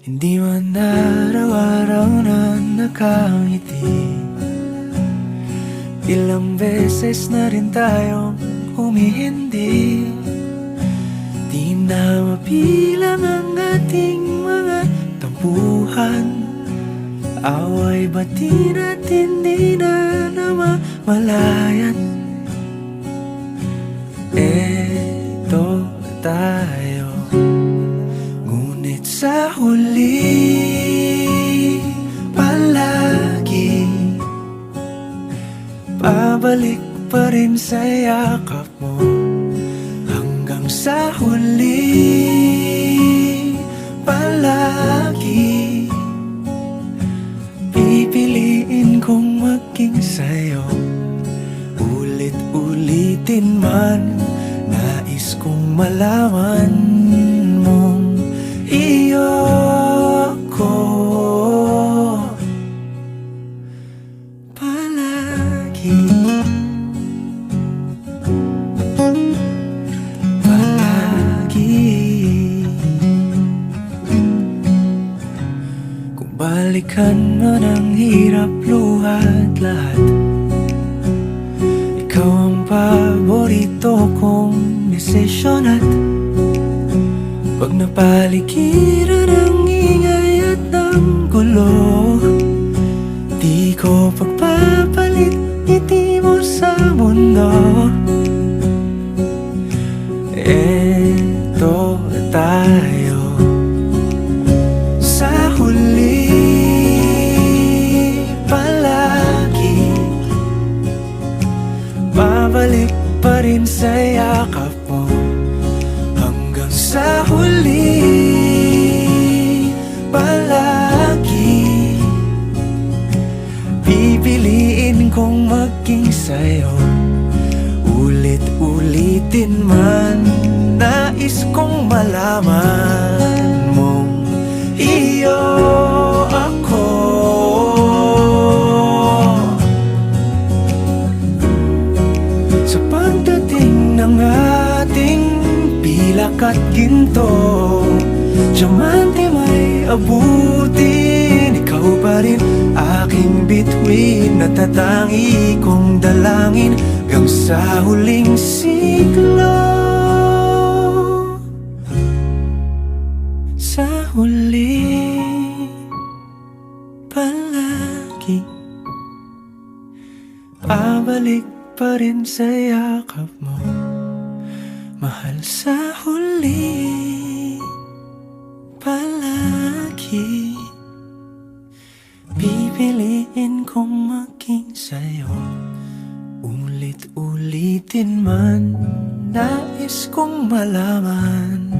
Hindi man araw-araw na nakangiti. Ilang beses na rin tayong humihindi. Di na mapilang ang ating mga tampuhan. Away bati natin di na namamalayan. Eto tayo, ngunit sa huli palagi pabalik pa rin sa yakap mo. Hanggang sa huli palagi pipiliin kong maging sa'yo. Ulit-ulitin man, nais kong malaman mong iyo ako palagi. Kung balikan man ang hirap, luhat lahat, ikaw ang paborito kong desisyon. At pag napaligiran ang ingay at ang gulo, di ko pagpapalit ngiti mo sa mundo. Eto tayo sa huli palagi, babalik pa rin sa yakap mo. Hanggang sa huli palagi pipiliin kong maging sa'yo. Ulit-ulitin man, nais kong malaman mong iyo ako. Sa pagdating ng ating pilak at ginto, diamante may abutin, ikaw pa rin aking bituin. Natatangi kong dalangin hanggang sa huling siglo. Sa huli palagi pabalik pa rin sa yakap mo, mahal. Sa huli palagi pipiliin kong maging sa'yo. Ulit-ulitin man, nais kong malaman